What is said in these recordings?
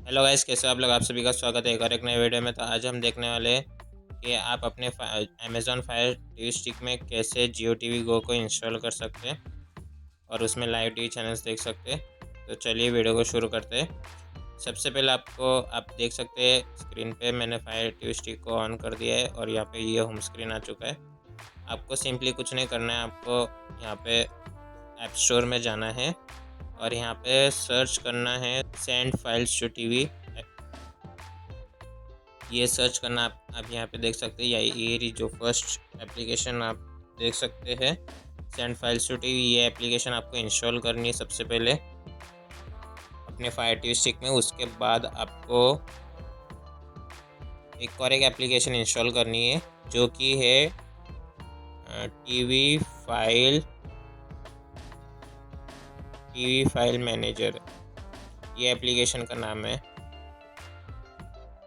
Hello guys, कैसे हो आप लोग। आप सभी का स्वागत है एक और एक नए वीडियो में। तो आज हम देखने वाले हैं कि आप अपने अमेज़ॉन फायर टीवी स्टिक में कैसे जियो टीवी गो को इंस्टॉल कर सकते हैं और उसमें लाइव टीवी चैनल्स देख सकते हैं। तो चलिए वीडियो को शुरू करते हैं। सबसे पहले आप देख सकते हैं स्क्रीन पे मैंने फायर टीवी स्टिक को ऑन कर दिया है और यहाँ पे ये होम स्क्रीन आ चुका है। आपको सिंपली कुछ नहीं करना है, आपको यहाँ पे ऐप स्टोर में जाना है और यहाँ पे सर्च करना है सेंड फाइल्स टू टीवी। ये सर्च करना आप यहाँ पे देख सकते हैं। ये जो फर्स्ट एप्लीकेशन आप देख सकते हैं सेंड फाइल्स टू टीवी, ये एप्लीकेशन आपको इंस्टॉल करनी है सबसे पहले अपने फायर टीवी स्टिक में। उसके बाद आपको एक और एक एप्लीकेशन इंस्टॉल करनी है जो कि है टीवी फाइल मैनेजर। ये एप्लीकेशन का नाम है।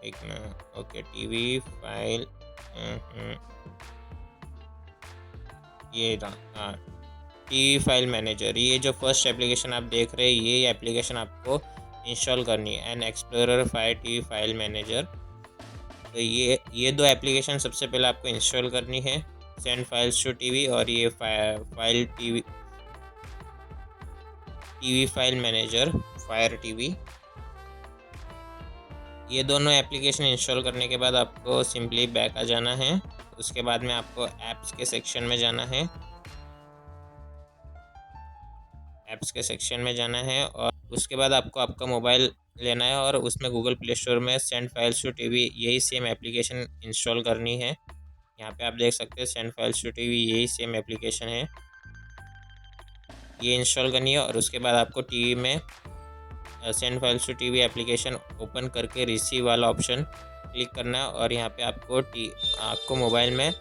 एक मिनट, ओके, टीवी फाइल, ये हाँ, टीवी फाइल मैनेजर। ये जो फर्स्ट एप्लीकेशन आप देख रहे हैं ये एप्लीकेशन आपको इंस्टॉल करनी है, and explorer fire TV file manager. तो ये दो एप्लीकेशन सबसे पहले आपको इंस्टॉल करनी है, सेंड फाइल्स टू टीवी और ये file TV file manager fire TV. ये दोनों एप्लीकेशन इंस्टॉल करने के बाद आपको सिंपली बैक आ जाना है। उसके बाद में आपको ऐप्स के सेक्शन में जाना है, ऐप्स के सेक्शन में जाना है और उसके बाद आपको आपका मोबाइल लेना है और उसमें गूगल प्ले स्टोर में सेंड फाइल्स टू टीवी यही सेम एप्लीकेशन इंस्टॉल करनी है। यहाँ पे आप देख सकते हैं सेंड फाइल्स टू टीवी यही सेम एप्लीकेशन है, ये इंस्टॉल करनी है। और उसके बाद आपको टीवी में send files to TV application open करके रिसीव वाला ऑप्शन क्लिक करना है और यहाँ पे आपको मोबाइल में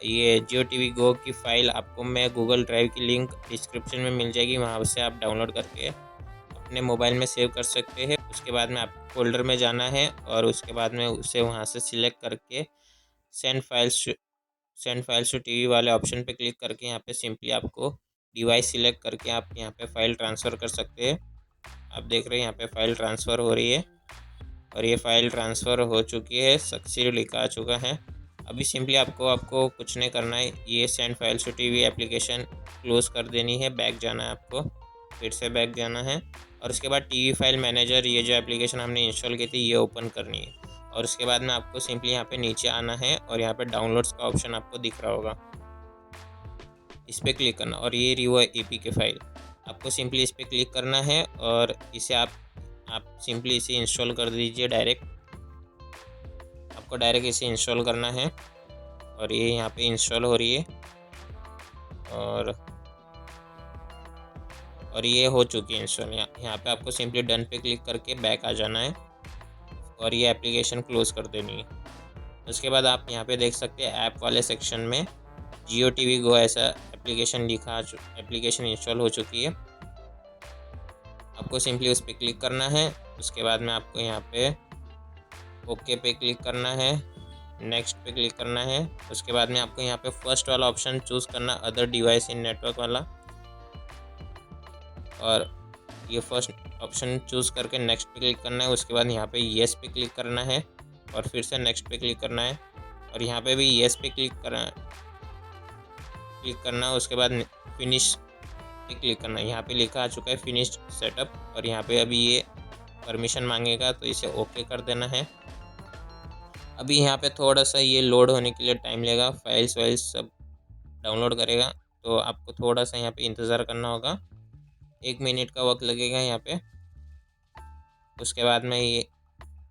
ये जियो टीवी गो की फ़ाइल आपको मैं गूगल ड्राइव की लिंक डिस्क्रिप्शन में मिल जाएगी, वहाँ से आप डाउनलोड करके अपने मोबाइल में सेव कर सकते हैं। उसके बाद में आपको फोल्डर में जाना है और उसके बाद में उसे वहाँ से सिलेक्ट करके सेंड फाइल्स टू टीवी वाले ऑप्शन पे क्लिक करके यहाँ पे सिंपली आपको डिवाइस सिलेक्ट करके आप यहाँ पे फ़ाइल ट्रांसफ़र कर सकते हैं। आप देख रहे हैं यहाँ पे फ़ाइल ट्रांसफ़र हो रही है और ये फ़ाइल ट्रांसफ़र हो चुकी है, सक्सेसफुल लिखा आ चुका है। अभी सिंपली आपको कुछ नहीं करना है, ये send files to TV application close कर देनी है, बैक जाना है आपको, फिर से बैक जाना है और उसके बाद टीवी फाइल मैनेजर ये जो एप्लीकेशन हमने इंस्टॉल की थी ये ओपन करनी है। और उसके बाद में आपको सिंपली यहाँ पे नीचे आना है और यहाँ पे डाउनलोड्स का ऑप्शन आपको दिख रहा होगा, इस पर क्लिक करना और ये रही वो APK फाइल, आपको सिंपली इस पर क्लिक करना है और इसे आप सिंपली इसे इंस्टॉल कर दीजिए डायरेक्ट। आपको डायरेक्ट इसे इंस्टॉल करना है और ये यहाँ पे इंस्टॉल हो रही है और ये हो चुकी है इंस्टॉल। यहाँ पे आपको सिंपली डन पे क्लिक करके बैक आ जाना है और ये एप्लीकेशन क्लोज़ कर देनी है। उसके बाद आप यहाँ पे देख सकते हैं ऐप वाले सेक्शन में जियो टीवी गो ऐसा एप्लीकेशन एप्लीकेशन इंस्टॉल हो चुकी है। आपको सिंपली उस पर क्लिक करना है। उसके बाद में आपको यहाँ पे ओके पे क्लिक करना है, नेक्स्ट पे क्लिक करना है। उसके बाद में आपको यहाँ पे फर्स्ट वाला ऑप्शन चूज़ करना, अदर डिवाइस इन नेटवर्क वाला, और ये फर्स्ट ऑप्शन चूज़ करके नेक्स्ट पे क्लिक करना है। उसके बाद यहाँ पे येस पे क्लिक करना है और फिर से नेक्स्ट पे क्लिक करना है और यहाँ पे भी येस पे क्लिक करना है। उसके बाद फिनिश पे क्लिक करना है। यहाँ पे लिखा आ चुका है फिनिश्ड सेटअप और यहाँ पे अभी ये परमिशन मांगेगा तो इसे ओके कर देना है। अभी यहाँ पे थोड़ा सा ये लोड होने के लिए टाइम लगेगा, फाइल्स सब डाउनलोड करेगा, तो आपको थोड़ा सा यहाँ पे इंतज़ार करना होगा, 1 मिनट का वक्त लगेगा यहाँ पे।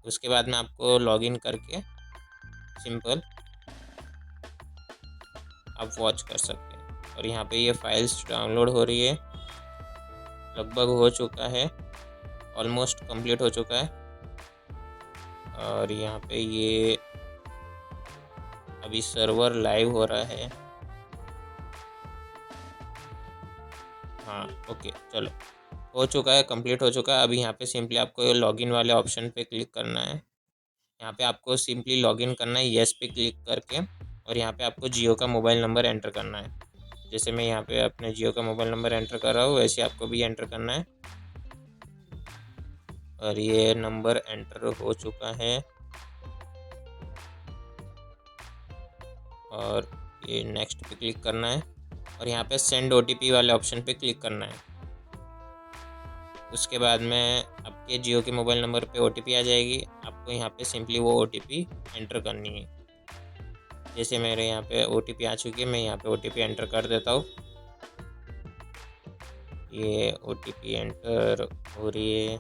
उसके बाद में आपको लॉगिन करके सिंपल आप वॉच कर सकते हैं। और यहाँ पे ये फाइल्स डाउनलोड हो रही है, लगभग हो चुका है, ऑलमोस्ट कंप्लीट हो चुका है। और यहाँ पे ये अभी सर्वर लाइव हो रहा है। हाँ, ओके, चलो, हो चुका है, कंप्लीट हो चुका है। अभी यहाँ पे सिंपली आपको लॉगिन वाले ऑप्शन पे क्लिक करना है। यहाँ पे आपको सिंपली लॉगिन करना है, येस पे क्लिक करके, और यहाँ पे आपको जियो का मोबाइल नंबर एंटर करना है। जैसे मैं यहाँ पे अपने जियो का मोबाइल नंबर एंटर कर रहा हूँ वैसे आपको भी एंटर करना है। और ये नंबर एंटर हो चुका है और ये नेक्स्ट पे क्लिक करना है और यहाँ पे सेंड OTP वाले ऑप्शन पे क्लिक करना है। उसके बाद में आपके जियो के मोबाइल नंबर पे OTP आ जाएगी। आपको यहाँ पे सिंपली वो OTP एंटर करनी है। जैसे मेरे यहाँ पे OTP आ चुकी है, मैं यहाँ पे OTP एंटर कर देता हूँ। ये OTP एंटर हो रही है।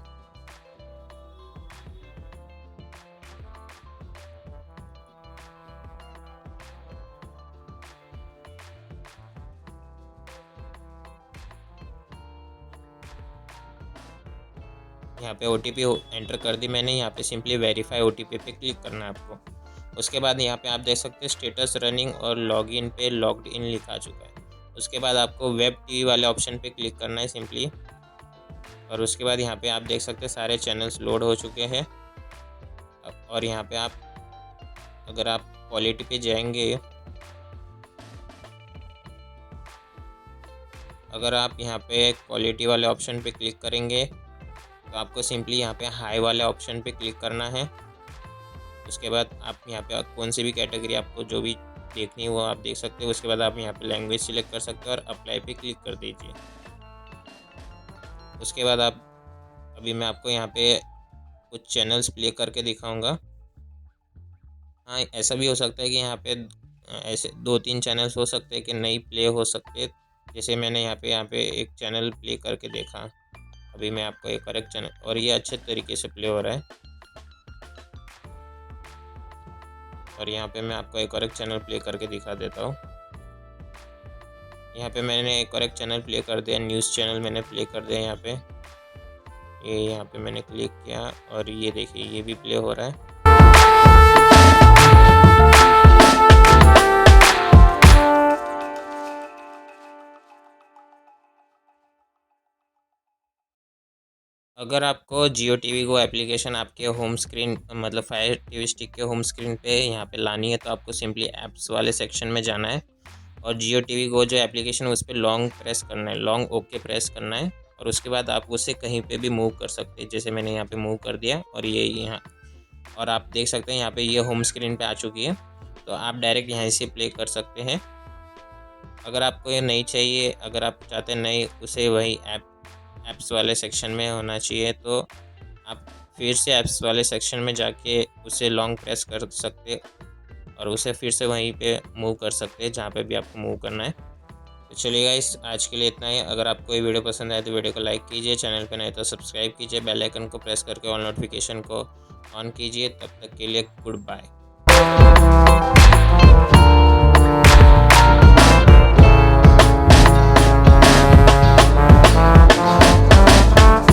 यहाँ पे OTP एंटर कर दी मैंने। यहाँ पे सिंपली वेरीफाई OTP पे क्लिक करना है आपको। उसके बाद यहाँ पे आप देख सकते हैं स्टेटस रनिंग और लॉगिन पे लॉग्ड इन लिखा चुका है। उसके बाद आपको वेब टीवी वाले ऑप्शन पे क्लिक करना है सिंपली। और उसके बाद यहाँ पे आप देख सकते हैं सारे चैनल्स लोड हो चुके हैं। और यहाँ पे आप अगर आप क्वालिटी पे जाएंगे, अगर आप यहाँ पे क्वालिटी वाले ऑप्शन पे क्लिक करेंगे तो आपको सिंपली यहाँ पे हाई वाले ऑप्शन पे क्लिक करना है। उसके बाद आप यहाँ पे कौन सी भी कैटेगरी आपको जो भी देखनी है वो आप देख सकते हो। उसके बाद आप यहाँ पे लैंग्वेज सिलेक्ट कर सकते हो और अप्लाई पे क्लिक कर दीजिए। उसके बाद आप अभी मैं आपको यहाँ पे कुछ चैनल्स प्ले करके दिखाऊंगा। हाँ, ऐसा भी हो सकता है कि यहाँ पे ऐसे 2-3 चैनल्स हो सकते हैं कि नहीं प्ले हो सकते। जैसे मैंने यहाँ पे एक चैनल प्ले करके देखा। अभी मैं आपको एक करेक्ट चैनल, और ये अच्छे तरीके से प्ले हो रहा है। और यहाँ पे मैं आपको एक करेक्ट चैनल प्ले करके दिखा देता हूँ। यहाँ पे मैंने एक करेक्ट चैनल प्ले कर दिया, न्यूज़ चैनल मैंने प्ले कर दिया। यहाँ पे मैंने क्लिक किया और ये देखिए ये भी प्ले हो रहा है। अगर आपको जियो टीवी गो एप्लीकेशन आपके होम स्क्रीन मतलब फायर टीवी स्टिक के होम स्क्रीन पे यहाँ पे लानी है तो आपको सिंपली ऐप्स वाले सेक्शन में जाना है और जियो टीवी गो जो एप्लीकेशन है उस पर लॉन्ग प्रेस करना है, लॉन्ग ओके प्रेस करना है। और उसके बाद आप उसे कहीं पे भी मूव कर सकते हैं। जैसे मैंने यहाँ पे मूव कर दिया और ये यहाँ, और आप देख सकते हैं यहाँ पे ये होम स्क्रीन पे आ चुकी है। तो आप डायरेक्ट यहाँ से प्ले कर सकते हैं। अगर आपको ये नहीं चाहिए, अगर आप चाहते हैं नहीं उसे वही ऐप्स वाले सेक्शन में होना चाहिए, तो आप फिर से ऐप्स वाले सेक्शन में जाके उसे लॉन्ग प्रेस कर सकते और उसे फिर से वहीं पे मूव कर सकते हैं जहाँ पे भी आपको मूव करना है। तो चलिए गाइस, आज के लिए इतना ही। अगर आपको ये वीडियो पसंद आए तो वीडियो को लाइक कीजिए, चैनल पर नए तो सब्सक्राइब कीजिए, बेल आइकन को प्रेस करके ऑल नोटिफिकेशन को ऑन कीजिए। तब तक के लिए गुड बाय।